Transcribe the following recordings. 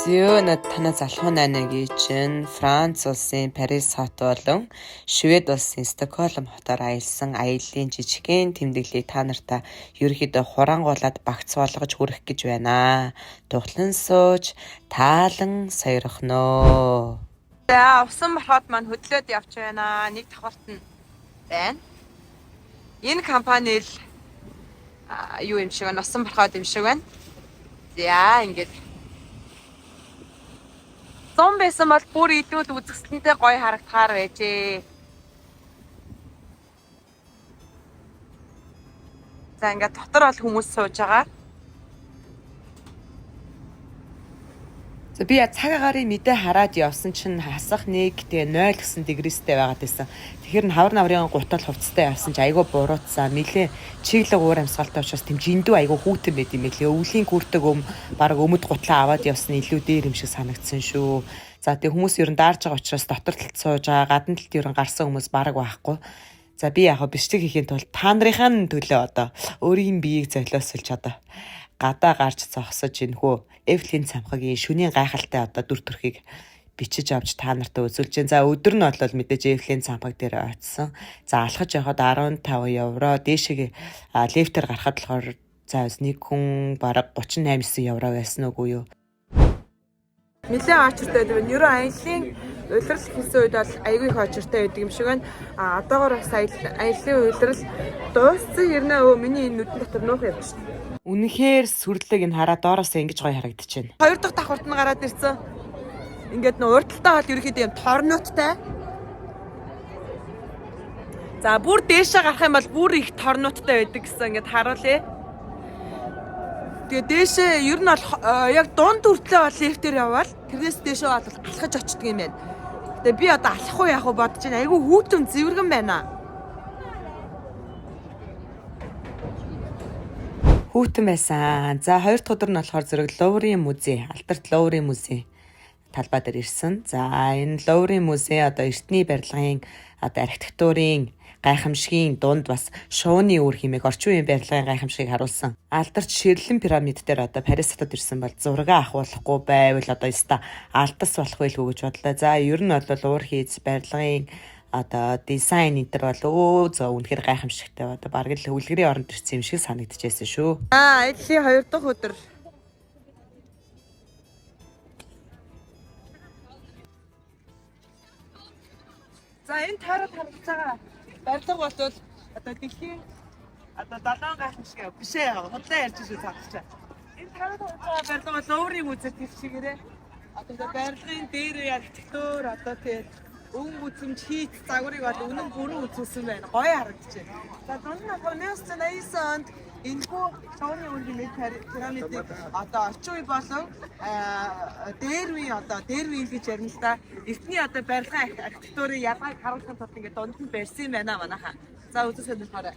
Зөө танаа залхуун найнагийн чинь Франц улсын Парис хот болон Швед улсын Стокгольм хотоор аялсан аяллаа жижигхэн тэмдэглэлийг та нартай ерөнхийдөө хурангуулад багц болгож хүргэх гэж байна. Тухлан сууж, таалан сойрхоноо. За усан мархад маань хөдлөөд явж байна. Нэг давхарт нь байна. Энэ компани л юу юм шиг байна? Усан мархад юм шиг байна. За ингээд зам байсан бол бүр идүүд үзэсгэлэнтэй гоё харагдахаар байжээ. За ингээд дотор бол хүмүүс сууж байгаа. За би цаг агарын мэдээ хараад явсан чинь хасах 1 тэгээ 0 гэсэн дэгрээстэй байгаад байсан. Тэгэхээр хавар наврын гутал хувцастай явсан чи айгүй буруутсан. Нилээ чиглэг уур амьсгалтай учраас тэм жиндүү айгүй хүүтэн байд юм билээ. Өвлийн күртэг баг өмд гутлаа аваад явсан илүү дээр юм шиг санагдсан шүү. За тэгээ хүмүүс ер нь даарж байгаа учраас дотор талд сууж байгаа, гадна талд ер нь гарсан хүмүүс бараг байхгүй. За би яг бичлэг хийхин тулд та нарын төлөө одоо өөрийн биеийг золиосолж одоо гадаа гарч зогсож энэхүү Эвлин цамхагийн шөнийн гайхалтай одоо дүр төрхийг бичиж авч та нартай үзүүлж байна. За өдөр нь бол мэдээж Эвлин цамхаг дээр очсон. За алхаж явахад 15 евро, дээшээ лифтээр гарахад болохоор за нэг хүн бараг 38 евро байсан үгүй юу? Нилээ очиртай байдаг. Ерөн аяллаа улирал хийсэн үед бол айгүй их очиртай байдаг юм шиг байна. Одоогоор бас аяллаа улирал дууссан хэрнээ миний энэ нүдэн дотор нуух явж байна. Үнэхээр сүрлэг энэ хараа доороосоо ингэж гоё харагдаж байна. Хоёр дахь давхарт нь гараад ирсэн. Ингээд нөө урдталтаа бол ерөөхдөө юм торнуудтай. За бүр дээшээ гарах юм бол бүр их торнуудтай байдаг гэсэн ингээд харуулъя. Тэгээ дээшээ ер нь бол яг дунд хүртлээ бол лифтээр явбал тэрнээс дээшээ бол алхаж очдөг юм байна. Тэгээ би одоо алах уу яах вэ бодож байна. Айгүй хүүтэн зэвэргэн байна. Хүүтэн байсан. За хоёр дахь өдөр нь болохоор зэрэг Луврын музей, Алдарт Луврын музей талбай дээр ирсэн. За энэ Луврын музей одоо эртний барилгын одоо архитектурын гайхамшигын дунд бас шууны үр хэмээх орчин үеийн барилгын гайхамшигыг харуулсан. Алдарт ширлэн пирамид дээр одоо Парис хотод ирсэн бол зураг авахуулахгүй байвал одоо яста алдас болох байлгүй гэж бодлоо. За ер нь бол уур хийц барилгын одоо дизайн энэ төр бол үнэхээр гайхамшигтай одоо бараг л хөвлгэрийн оронд ирсэн юм шиг санагдчихсэн шүү. Аяллаа 2 дахь өдөр. За энэ таарад харагдаж байгаа барилга бол одоо дэлхийн одоо 7 гайхамшиг биш ээ. Худлаа ярьж шүү цаашаа. Энэ таарад харагдаж байгаа барилга бол Луврын музей гэх шигээрээ одоо барилгын дээр архитектур одоо тийм өвн үзэмж хийц загварыг бол үнэн бүрэн үзүүлсэн байна. Гоё харагдчихэ. За дунд нь 1980 онд энэхүү шууны үр хэмээх пирамидыг одоо орчин үе болон дээр үе гэж ярина л да. Эртний одоо барилгын архитектурын ялгааг харуулахын тулд ингээд дунд нь барьсан юм байна манайхаа. За үзүүлсэн болохоор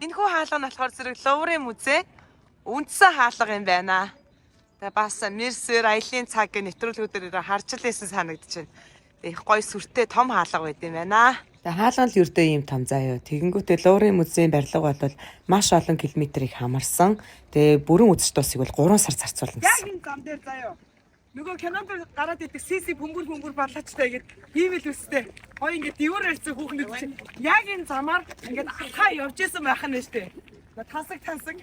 энэхүү хаалга нь болохоор зэрэг Луврын музей үндсэн хаалга юм байна. Тэгээ бас Мерсер аялын цаг гэх нэвтрүүлгүүдээр харж л байсан санагдаж байна. Их гоё сүртэй том хаалга байд юм байна. Тэгээ хаалга л ердөө ийм том заяа. Тэгэнгүүтээ Луврын музейн барилга бол маш олон километрийг хамарсан. Тэгээ бүрэн үзэж дуусыг бол 3 сар зарцуулна гэсэн. Яг энэ зам дээр заяа. Нөгөө кинонд гараад идэг сиси бөмбөр балаачтай гээд ийм л үстэй. Гоё ингээд дивөр ярьсан хүүхнүүд чинь яг энэ замаар ингээд алхаа явж исэн байх нь штэ. Тансаг.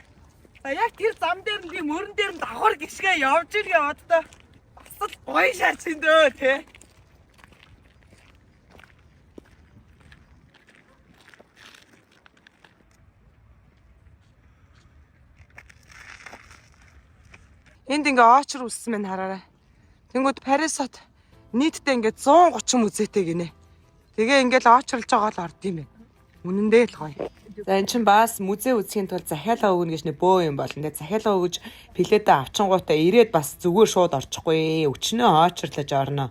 За яг тэр зам дээр нь мөрөн дээр нь давхар гიშгээ явж иргээ боддоо. Бас л гоё шаарчин дөө тий. Энд ингээ очор үссэн мэн хараарай. Тэнгүүд Парис хот нийтдээ ингээ 130 музейтэй гинэ. Тэгээ ингээл очорлж байгаа л орд юм байна. Үнэндээ л гоё. За эн чинь бас музей үзэхийн тулд захиалга өгнө гэж нэ бөө юм болно. Тэгээ захиалга өгж пледээ авчингуудаа ирээд бас зүгээр шууд орчихгүй. Өчнөө очорлож орно.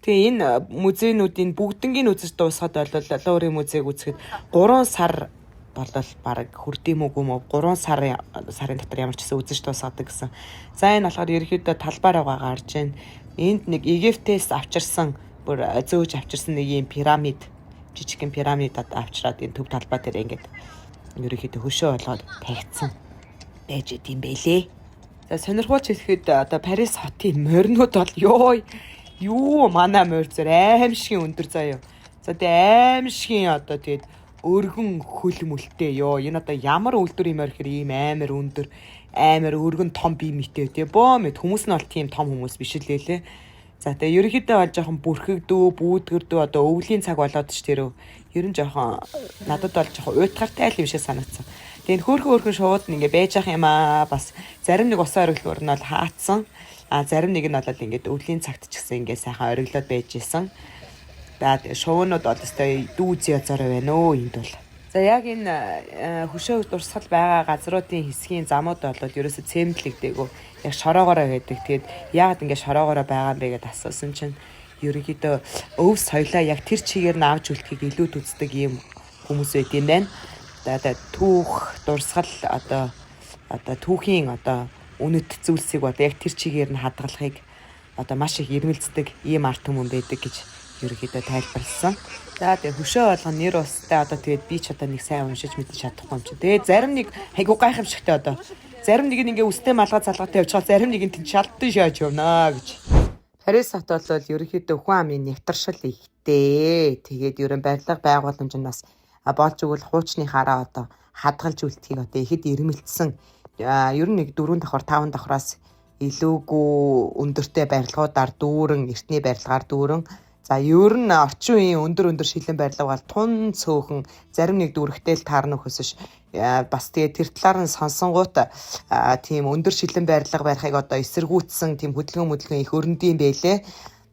Тэгээ энэ музейнуудын бүгднгийн үзэж дуусгаад бол Луврын музейг үзэхэд 3 сар болол баг хүрдэм үгүй мө 3 сарын дотор ямар ч гэсэн үзэж дуусгадаг гэсэн. За энэ болохоор ерөөхдөө талбаар байгаа гарч байна. Энд нэг Египтээс авчирсан бүр зөөж авчирсан нэг юм пирамид, жижигхэн пирамидад авчираад энэ төв талбай дээр ингээд ерөөхдөө хөшөө болгоод тавьчихсан байж идэм байлээ. За сонирхолч хэлэхэд одоо Парис хотын моринууд бол юу манай морь зэр аимшигын өндөр заяа. За тэгээ аимшигын одоо тэгээд өргөн хөл мүлтэй энэ одоо ямар үйлдвэр юм хэрэг ийм амар өндөр амар өргөн том бие мэтэй тий бөө мэд хүмүүс нь бол тийм том хүмүүс биш лээ. За тэгээ ерөнхийдөө бол жоохон бүрхэгдүү бүүдгэрдүү одоо өвлийн цаг болоод ч тэр ер нь жоохон надад бол жоохон уйтгартай л юм шиг санагдсан. Тэгээд хөөхөн шууд ингээ байж ах юм бас зарим нэг усаа ориглохоор нь бол хаацсан. Зарим нэг нь бол ингээд өвлийн цагт ч гэсэн ингээ сайхан ориглоод байж исэн. За тэгээ шуунууд бол өстой дүүз язаараа байна энд бол. За яг энэ хөшөө дурсгал байгаа газруудын хэсгийн замууд бол ерөөсө цемдлэгдээгүй яг шороогоороо байдаг. Тэгээд яагаад ингэ шороогоороо байгаа юм бэ гэдээ асуусан чинь ерөнхийдөө өв соёлоо яг тэр чигээр нь авч үлдэхийг илүү үздэг юм хүмүүс байт юм байна. За түүх дурсгал одоо түүхийн одоо үнэт зүйлсийг бол яг тэр чигээр нь хадгалахыг одоо маш их ирмэлцдэг ийм арт түмэн байдаг гэж ерөнхийдөө тайлбарласан. За тэгээ хөшөө болгон нэр устай одоо тэгээд би ч одоо нэг сайн уншиж мэдчих чадахгүй юм чи. Тэгээд зарим нэг хайгуу гайхамшигтай одоо зарим нэг нь ингээ үстэй малгай залгаатай явж байгаа зарим нэг нь тэнд шалтан шааж явнаа гэж. Парис хот бол ерөнхийдөө хүн амын нэвтаршил ихтэй. Тэгээд ерөн барилга байгууламж нь бас болж өгвөл хуучны хараа одоо хадгалж үлдэхийг одоо ихэд ирмэлцсэн. Ер нь нэг 4 давхар 5 давхраас илүүгүй өндөртэй барилгуудаар дүүрэн эртний барилгаар дүүрэн. За ер нь орчин үеийн өндөр шилэн барилга бол тун цөөхөн зарим нэг дүүрэгтэй л таарна хөсөш бас тэгээ тэр талаар нь сонсонгууд тийм өндөр шилэн барилга барихыг одоо эсэргүүцсэн тийм хөдөлгөөн их өрнөдөм байлээ.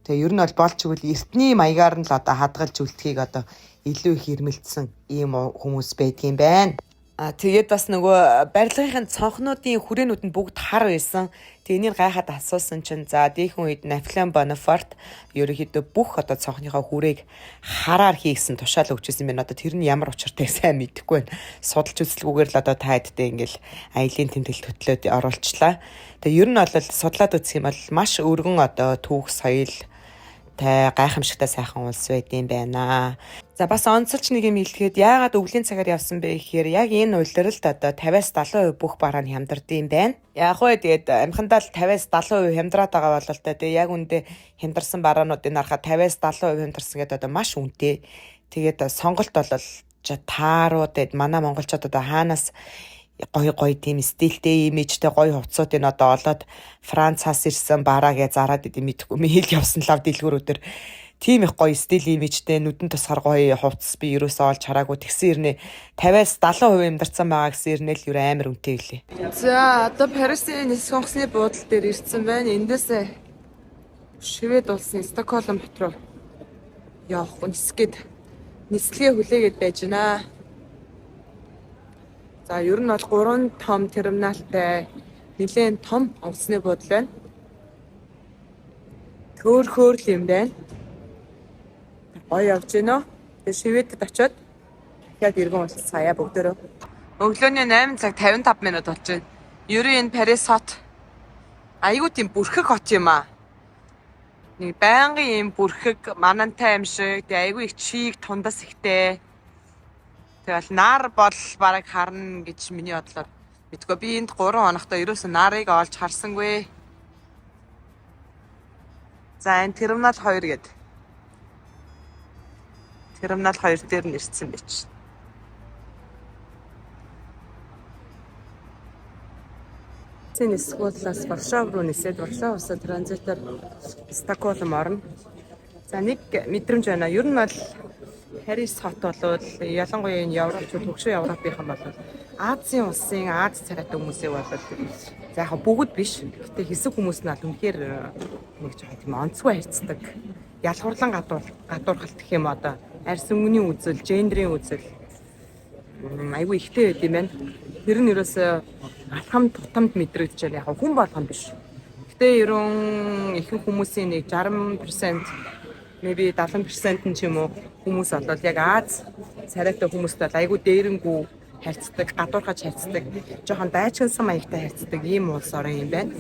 Тэгээ ер нь бол болж игэл эртний маягаар нь л одоо хадгалж үлдэхийг одоо илүү их ирмэлцсэн ийм хүмүүс байдгийн байна. Тэгээд бас нөгөө барилгын цонхнуудын хүрээнүүд нь бүгд хар байсан. Тэгээ энийг гайхаад асуусан чинь за дийхэн үед Наполеон Бонапарт ерөнхийдөө бүх одоо цонхныхоо хүрээг хараар хийгсэн тушаал өгчээсэн байна. Одоо тэр нь ямар учиртай сайн мэдэхгүй байна. Судалж үзэлгүйгээр л одоо та хэдтэй ингээл аялын тэмдэглэл хөтлөөд оруулчлаа. Тэгээ ер нь бол судлаад үзэх юм бол маш өргөн одоо түүх соёл гайхамшигтай сайхан улс байд юм байна. За бас онцолж нэг юм хэлэхэд яагаад өвлийн цагаар явсан бэ гэхээр яг энэ улиралд одоо 50-70% бүх бараа нь хямдардаг юм байна. Яг уу тэгээд амхандаа л 50-70% хямдраад байгаа бол тэгээ яг үндэ хямдарсан бараануудыг харахад 50-70% хямдарсан гэдэг одоо маш үнэтэй. Тэгээд сонголт бол таарууд манай монголчууд одоо хаанаас гой тийм стилтэй имижтэй гой хувцсуудыг одоо олоод Францаас ирсэн бараа гэж зараад идэм мэдхгүй мэйл явсан лав дэлгүүрүүдэр тийм их гоё стил имижтэй нүдэн тусгаар гоё хувцас би ерөөсөө олж хараагүй тэгсэн ирнэ 50-70% ямдарсан байгаа гэсэн ирнэ л юу амар үнэтэй гэлээ. За одоо Парисын нисэх онгоцны буудлын дээр ирсэн байна. Эндээсээ Швед улсын Стокгольм хот руу явах нисгээд нислэгээ хүлээгээд байж байна. За ер нь бол 3 том терминалтай нэлээд том онгоцны буудлын байна. Төөрхөөр л юм байна. Гоё явж гинөө. Тэгээ Шведэд очиод дахиад иргэн уулзсан сая бүгдөө. Өглөөний 8 цаг 55 минут болж байна. Ер нь энэ Парис хот айгуу тийм бүрхэг хот юм аа. Нэг байнгын юм бүрхэг манантай юм шиг. Тэгээ айгуу их чиг тундас ихтэй. Тэгэл нар бол бараг харна гэж миний бодлоор мэдгүй. Би энд 3 хоногтой ерөөсөө нарыг олж харсангүй. За энэ терминал 2 гээд. Терминал 2 дээр нь ирсэн байж. Цэнэс гутлаас Варшав руу нисээд Варшав улсаа транзитээр Стокгольм орно. За нэг мэдрэмж байна. Ер нь бол Парис хот бол ялангуяа энэ Европчууд хөгшин Европынхан бол Азийн улсын Аз царайтай хүмүүсээ бол за яг бүгд биш. Гэтэ хэсэг хүмүүс нь аль үнэхээр нэг жоохон тийм онцгой харьцдаг. Ялгуурлан гадуурхалт гэх юм одоо арьс өнгөний үзэл, гендрийн үзэл айгүй ихтэй байд юм байна. Тэр нь ерөөсөө алхам тутамд мэдрэгдэж байгаа яг хүн болгон биш. Гэтэ ерөн ихэнх хүмүүсийн нэг 60% maybe 70% нь ч юм уу хүмүүс болол яг Аз царайтай хүмүүстэй айгүй дээрэнгүү харьцдаг, гадуурхаж харьцдаг, жоохон дайчилсан маягтай харьцдаг ийм улс орн юм байна.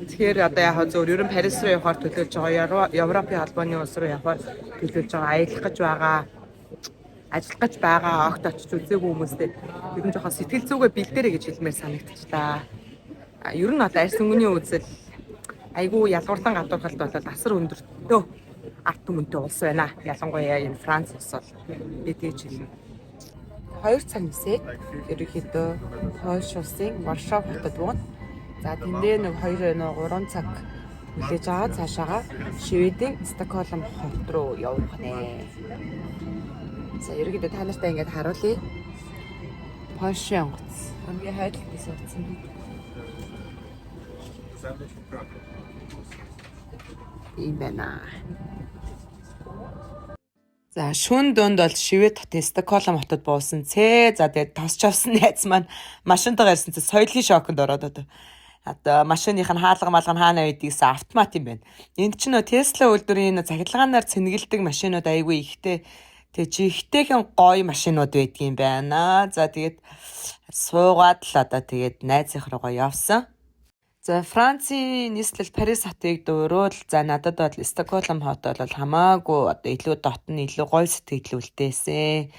Тэгэхээр одоо яг зөв ерөн Парис руу явахаар төлөвлөж байгаа, Европын албаны улс руу явахаар төлөвлөж байгаа, аялах гэж байгаа, ажиллах гэж байгаа огт очиж үзээгүй хүмүүстэй ер нь жоохон сэтгэл зүгээ бэлдээрэй гэж хэлмээр санагдчихлаа. Ер нь одоо арьс өнгөний үзэл айгүй ялгуурдан гадуурхалд болоод асар өндөртөө арт түмэнтэй улс байна. Ялангуяа энэ Франц улс бол мэдээж хэлнэ. 2 цаг нисээд ерөнхийдөө Польш улсын Варшав хотод буун. За тэндээ нэг 2-3 цаг хүлээж аваад цаашаага Шведийн Стокгольм хот руу явах нэ. За ерөнхийдөө та нартай ингээд харуулъя. Польшийн онгоц. Хамгийн хайртай суудсан би. Ийм байна. За шүн донд бол Швед хотын Стокгольм хотод буусан. За тэгээд тосч авсан найз маань машинтайгаар ирсэн чинь соёлын шоконд ороод одоо машиных нь хаалга малган хаана байдгийг гэсэн автомат юм байна. Энд чинь нөө Tesla үйлдвэрийн захидлагаанаар цэнгэлдэг машинууд айгүй ихтэй. Тэгээ жигтэйхэн гоё машинууд байдаг юм байна. За тэгээд суугаад л одоо тэгээд найзынх руугаа явсан. За Францын нийслэл Парис хотыг дуурал за надад бол Стокгольм хот бол хамаагүй одоо илүү дотн илүү гоё сэтгэлүүлтэйсэн.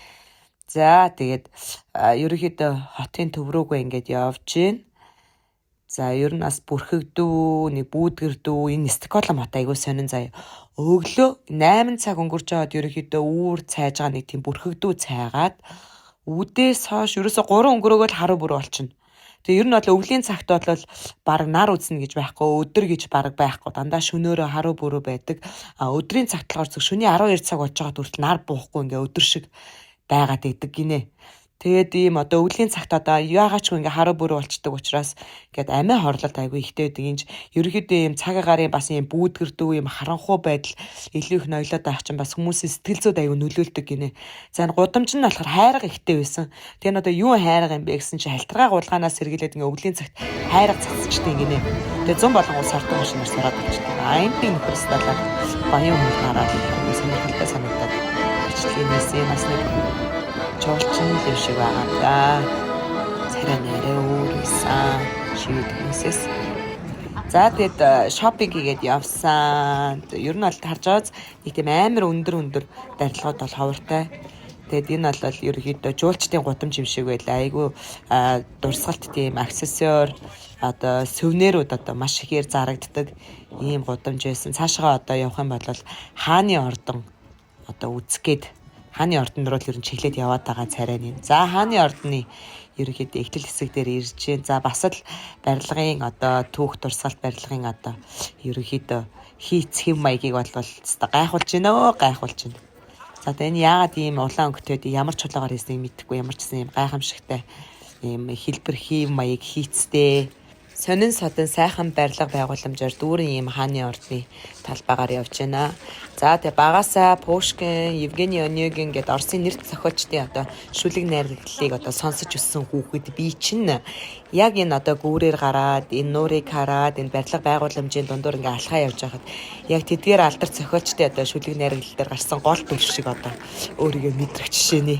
За тэгээд ерөнхийдөө хотын төв рүүгээ ингээд явж гин. За ер нь бас бүрхэгдүү нэг бүүдгэрдүү энэ Стокгольм хот айгүй сонин заяа. Өглөө 8 цаг өнгөрч яваад ерөнхийдөө үүр цайж байгаа нэг тийм бүрхэгдүү цайгаад үдээс хойш ерөөсө 3 өнгөрөөгөө л харуу бүр болчихно. Тэгээ ер нь бол өвлийн цагт бол баг нар үзнэ гэж байхгүй, өдөр гэж баг байхгүй. Дандаа шөнөөрөө харуу бүрөө байдаг. Өдрийн цагт болохоор зөв шөнийн 12 цаг болж байгаа хүртэл нар буухгүй ингээ өдөр шиг байгаад идэг гинэ. Тэгээд ийм одоо өвлийн цагт одоо яагач ингээ харуу бүрөө болчдөг учраас ингээд амиа хорлолт айгүй ихтэй байдаг. Энд ерөнхийдөө ийм цаг агарын бас ийм бүүдгэрдүү ийм харанхуй байдал илүү их ноёлоод байх чинь бас хүмүүсийн сэтгэл зүйд айгүй нөлөөлдөг гинэ. За энэ гудамж нь болохоор хайрга ихтэй байсан. Тэр нь одоо юу хайрга юм бэ гэсэн чинь халтаргаа гулгаанаас сэргийлээд ингээ өвлийн цагт хайрга цацчтэй гинэ. Тэгээд 100 болгон ус хартаа машинаар сараад болчихдог. Ампийн нөхөрс талаар баян хүмүүс хараад сонирхолтой санагдаад бичлэгээс бас нэг чуулчин л шиг байгаа да. Царай нэрээ өөрөөсөн шивэд хүмүүсээс. За тэгээд шопинг хийгээд явсан. Ер нь бол харж байгаач нэг тийм амар өндөр барилгууд бол ховортой. Тэгээд энэ бол ерөнхийдөө жуулчдын гудамж юм шиг байлаа. Айгүй дурсгалт тийм аксессуар одоо сувнерүүд одоо маш ихээр зарагддаг ийм гудамж байсан. Цаашгаа одоо явах юм бол хааны ордон одоо үзгээд хааны ордон руу л ер нь чиглээд яваад байгаа царайны. За хааны ордны ерөнхийдөө эхлэл хэсэг дээр ирж гин. За бас л барилгын одоо түүх дурсгалт барилгын одоо ерөнхийдөө хийц хэв маягийг бол гайхуулж гинэ. За тэгээ энэ яагаад ийм улаан өнгөтэй ямар чулуугаар хийснийг мэдэхгүй ямар ч гэсэн ийм гайхамшигтай ийм хэлбэр хэв маяг хийцтэй сонин содон сайхан барилга байгууламжаар дүүрэн ийм хааны ордны талбайгаар явж байна. За тэгээ багасаа Пушкин, Евгений Онегин гэдэг Оросын нэр зохиолчдын одоо шүлэг найрлаглыг одоо сонсож өссөн хүүхэд би чинь яг энэ одоо гүүрээр гараад энэ нуурыг хараад энэ барилга байгууламжийн дундуур ингээ алхаа явж байхад яг тэдгээр алдар зохиолчдын одоо шүлэг найргал дээр гарсан гол дүр шиг одоо өөрийгөө мэдрэх жишээний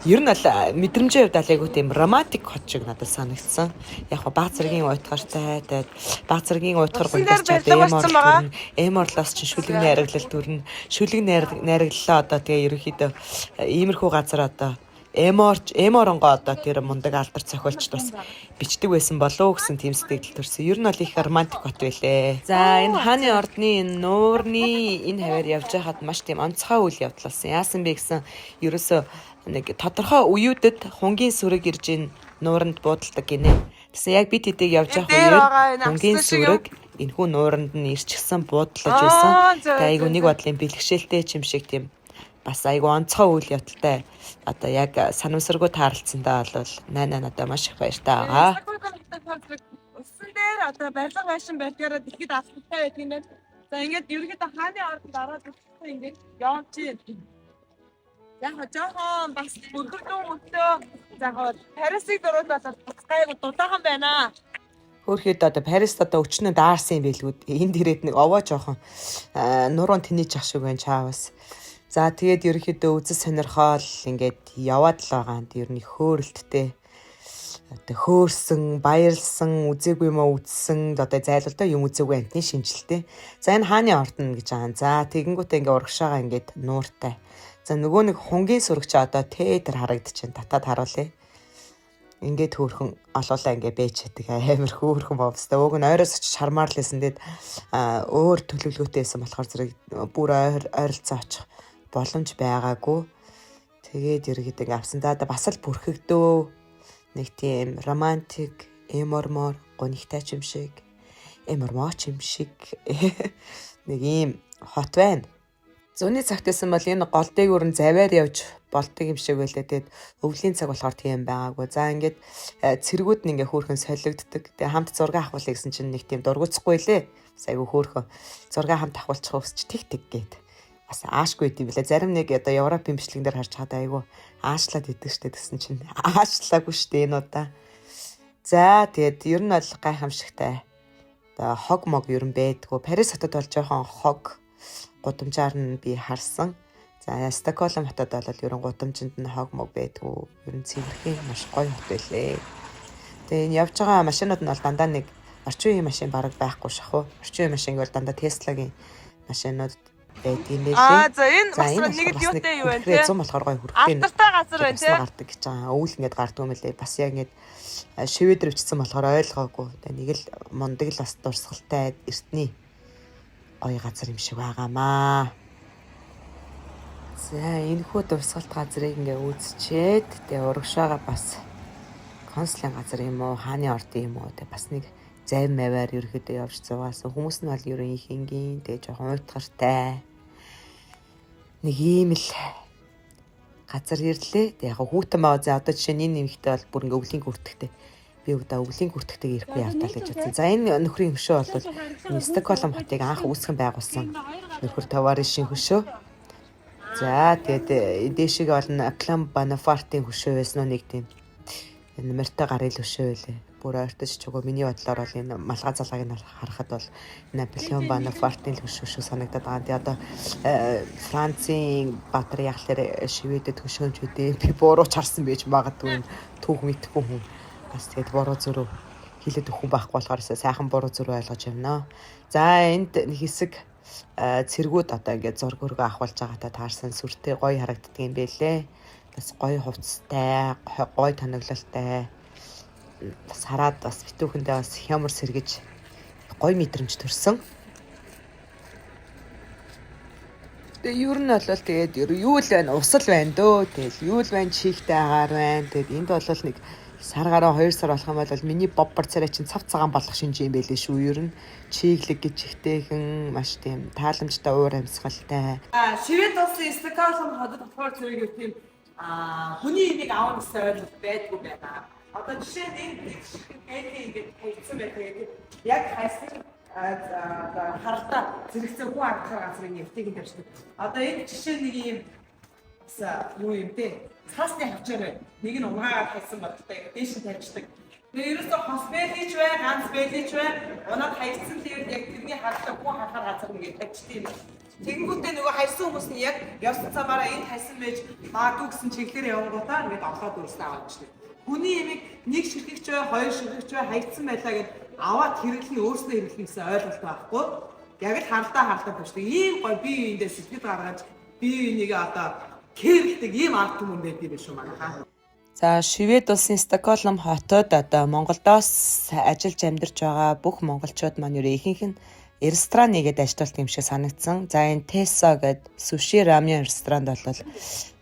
ер нь бол мэдрэмжийн хувьд айгүй тийм романтик хот шиг надад санагдсан. Яг баг зэргийн уйтгартай тэгээд баг зэргийн уйтгар гуйдаж эморлоос ч шүлэг найргалал дүрн шүлэг найргаллаа одоо тэгээ ерөнхийдөө иймэрхүү газар одоо эморонгоо одоо тэр мундаг алдар зохиолч бас бичдэг байсан болов гэсэн тийм сэтгэл төрсөн. Ер нь бол их романтик хот байлээ. За энэ хааны ордны энэ нуурны энэ хаваар явж байхад маш тийм онцгой үйл явдал болсон. Яасан бэ гэсэн ерөөсөө нэг тодорхой үеүүдэд хунгийн сүрэг ирж ин нууранд буудалдаг гинэ. Тэгсэн яг бид хэдийг явж явах үеэр хунгийн сүрэг энэхүү нууранд нь ирчихсэн буудлаж байсан. Тэгээ айгу нэг бодлын бэлгшээлтэй юм шиг тийм бас айгу онцгой үйл явдалтай одоо яг санамсаргүй таарлцсандаа бол найна надад маш их баяртай байгаа. Усан дээр одоо барилга байшин байдгаараа дэлхийд алхамтай байдаг юм байна. За ингээд ерөнхийдөө хааны ордонд ороод үзсэн ингээд явж байна. Яг жоохон бас бүрдүү заахад Парисыг дөрөв болоод гайгүй дудаахан байна. Хөөхөд одоо Парист одоо өчнөө даарсан юм байлгүй. Энд ирээд нэг овоо жоохон нуруунд тэнийж ах шиг байна чаавас. За тэгээд ерөнхийдөө үзэл сонирхол ингээд яваад л байгаа. Ер нь хөөрөлттэй. Одоо хөөрсөн, баярлсан, үзээгүй юм уу үзсэн одоо зайлуултаа юм үзээгүй амтны шинжилтэй. За энэ хааны ордон гэж байгаа. За тэгэнгүүтээ ингээд урагшаага ингээд нууртай. За нөгөө нэг хунгийн сүрэг чи одоо тэр харагдчихээн татаад харуулъя. Ингээд хөөрхөн олоолаа ингээд бэж чаддаг амар хөөрхөн бовстай. Уг нь ойроос ч шармаар л байсан. Тэгэд өөр төлөвлөгөөтэй байсан болохоор зэрэг бүр ойролцоо очих боломж байгаагүй. Тэгээд ергээд ингээд авсан. За бас л бүрхэгдөө нэг тийм романтик, эмормор, гонигтай ч юм шиг, эмормооч юм шиг нэг ийм хот байна. Зүүнний цагт байсан бол энэ гол дээгүүр нь заваар явж болдог юм шиг байлаа. Тэгээд өвлийн цаг болохоор тийм байгаагүй. За ингээд цэргүүд нь ингээ хөөрхөн солигддог. Тэгээд хамт зураг авахлаа гэсэн чинь нэг тийм дургуцахгүй лээ. Бас айгүй хөөрхөн зураг хамт авахулчих өсч тэг гээд. Бас аашгүй юм билээ. Зарим нэг одоо Европын бичлэгэн дээр харж чад айгүй аашлаад идэг штэ гэсэн чинь аашлаагүй штэ энэ удаа. За тэгээд ер нь бол гайхамшигтай. Одоо хог мог ер нь байдгүй. Парис хотод бол жоохон хог гудамжаар нь би харсан. За Стокгольм хотод бол ерөн гудамжинд нь хог мог байдгүй. Ер нь цэвэрхэн маш гоё хот байлээ. Тэгээ энэ явж байгаа машинууд нь бол дандаа нэг орчин үеийн машин бараг байхгүй шахуу. Орчин үеийн машин гэвэл дандаа Tesla-гийн машинууд байдгийн байлээ. За энэ бас нэг л юутай юу вэ те? 100 болохоор гоё хүрхтэй. Алдартай газар байна те. Гардаг гэж байгаа. Өвөл ингээд гардгүй юм лээ. Бас яг ингээд шивэдэр өвчсөн болохоор ойлгоогүй. Тэгээ нэг л мундаг л бас дурсгалтай эртний гоё газар юм шиг байгаамаа. За энэ хүү дурсгалт газрыг ингээ үзчихэд тэгээ урагшаага бас консулын газар юм уу, хааны ордын юм уу тэгээ бас нэг завь маваар ерөөхдөө явж зугаасан. Хүмүүс нь бол ерөн их энгийн тэгээ жоохон уйтгартай. Нэг ийм л газар ирлээ. Тэгээ яг хүүтэн байгаа. За одоо жишээ нь энэ нэмэгтэй бол бүр ингээ өвлийн хүртэхтэй. Би удаа өвлийн хүртэхтэйг ирэхгүй явтал гэж бодсон. За энэ нөхрийн хөшөө бол Стокгольм хотыг анх үүсгэн байгуулсан нөхөр товаришийн хөшөө. За тэгээд дээшиг болно Аклам Банафартын хөшөө байсан нэг тийм энэ морьтой гарын хөшөө байлээ. Бүр ойртож чугаа миний бодлоор бол энэ малгай залгааг нь харахад бол Наполеон Банафартын хөшөө шиг санагдаад байгаа. Тэгээд одоо Францын Баатар яхалаар шивэдэд хөшөөж үдээ би буурууч харсан байж магадгүй түүх мэдхгүй хүн. Бас тэгээд буруу зүрх хэлээд өгөх байхгүй болохоор сайхан буруу зүрх ойлгож явна. За энд хэсэг цэргүүд одоо ингээд зург өргөө авахулж байгаатай таарсан сүртэй гоё харагддаг юм байлээ. Бас гоё хувцастай, гоё тоноглолтой. Бас хараад бас битүүхэндээ бас хямар сэргэж гоё мэдрэмж төрсөн. Тэгээ ер нь бол тэгээд юу л байна? Усал байна дөө. Тэгэл юу л байна? Чихтэй агаар байна. Тэгээд энд бол нэг сар гараа 2 сар болох юм бол миний боббар царай чинь цав цагаан болох шинж юм байлээ шүү. Ер нь чиглэг гэж ихтэйхэн маш тийм тааламжтай уур амьсгалтай. Шивэд улсын Стокгольм хотод болохоор зэрэг тийм хүний имийг аавна гэсэн ойлголт байдгүй байна. Одоо жишээ нь энэ эдийн ингээд хайцсан байдаг. Яг хайсан харалтаа зэрэгцээ хүн аргахаар газрын нэвтгийг тавьчихдаг. Одоо энэ жишээ нэг юм юу юм те? Цаасны хавчаар нэг нь унгаагаад хайсан бодолтой дээш нь тавьчихдаг. Тэгээ ерөөсөө хос бэлийч бай, ганц бэлийч бай, унаад хайсан тэгээд яг тэрний харалтаа хүн харахаар газар нэгээ тавьчихдаг. Тэгэнгүүтээ нөгөө хайсан хүмүүс нь яг явсан цагаараа энэ хайсан байж магадгүй гэсэн чиглэлээр явангуудаа ингээд олоод өрснө аваачдаг. Хүний ямиг нэг ширхэгч бай, хоёр ширхэгч бай хайсан байлаа гэд аваад хэрэглэн өөрснөө хэрэглэн гэсэн ойлголт байхгүй. Яг л харалтаа тавьчихдаг. Ийм гоё бие биендээ сэтгэл гаргаж бие бинийгээ одоо кэрлдэг ийм ард түмэн байдаг юм шүү манайхаа. За Швед улсын Стокгольм хотод одоо Монголоос ажиллаж амьдарч байгаа бүх монголчууд маань юу ихэнх нь ресторан нэгээд ажилладаг юм шиг санагдсан. За энэ Тессо гэдэг суши рамен ресторанд бол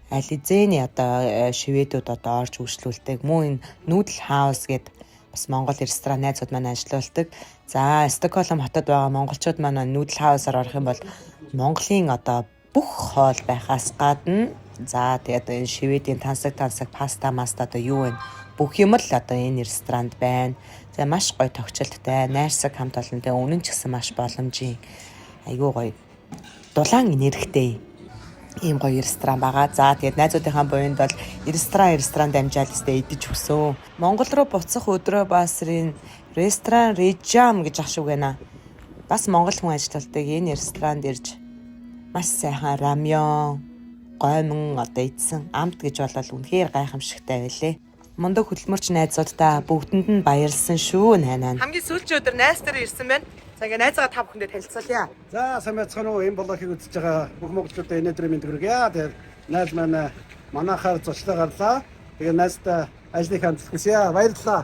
Ализений одоо шведүүд одоо орж үйлчлүүлдэг. Мөн энэ Noodle House гэдэг бас монгол ресторан найзууд маань ажиллаулдаг. За Стокгольм хотод байгаа монголчууд маань Noodle House-аар орох юм бол Монголын одоо бүх хоол байхаас гадна за тэгээд энэ шведийн тансаг паста маста одоо юу вэ? Бүх юм л одоо энэ ресторанд байна. За маш гоё тогтчлттай, найрсаг хамт олонтой үнэн ч гэсэн маш боломжийн айгүй гоё дулаан энергитэй ийм гоё ресторан байгаа. За тэгээд найзуудынхаа буйнд бол ресторан дамжаал өстэй идэж өгсөн. Монгол руу буцах өдрөө бас ресторан Rejam гэж ах шиг байна. Бас монгол хүн ажилладаг энэ ресторанд ирж маш сайхан рамён, гоймон одоо идсэн амт гэж болол үнэхээр гайхамшигтай байлээ. Мундаг хөдөлмөрч найзуудаа бүгдэнд нь баярлсан шүү найнаа. Хамгийн сүүлчийн өдөр найз дээр ирсэн байна. За ингээ найзгаа та бүхэндээ танилцуулъя. За сайн байцгаана уу? Энэ блогыг үзэж байгаа бүх монголчуудаа өнөөдрийн мэнд хүргье. Тэгээд найз маань манайхаар зочлоо гарлаа. Тэгээд найздаа ажлыг хамтлагсъя. Баярлалаа.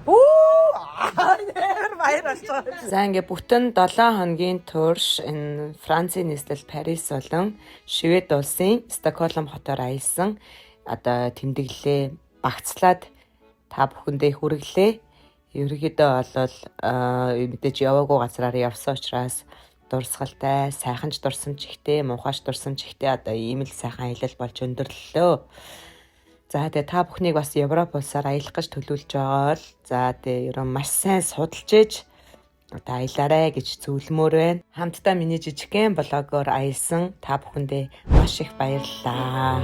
Нээр баярлаж байгаа. За ингээ бүтэн 7 хоногийн турш энэ Францын нийслэл Парис болон Швед улсын Стокгольм хотоор аялсан одоо тэмдэглэлээ багцлаад та бүхэндээ хүргэлээ. Ерөнхийдөө бол мэдээж яваагүй газраар явсан учраас дурсгалтай, сайханч дурсан ч ихтэй, муухайч дурсан ч ихтэй одоо ийм л сайхан аялал болж өндөрлөлөө. За тэгээ та бүхнийг бас Европ улсаар аялах гэж төлөвлөж байгаа л за тэгээ ерөн маш сайн судалж ээж одоо аялаарэ гэж зөвлөмөр байна. Хамтдаа миний жижигхэн блогоор аялсан та бүхэндээ маш их баярлалаа.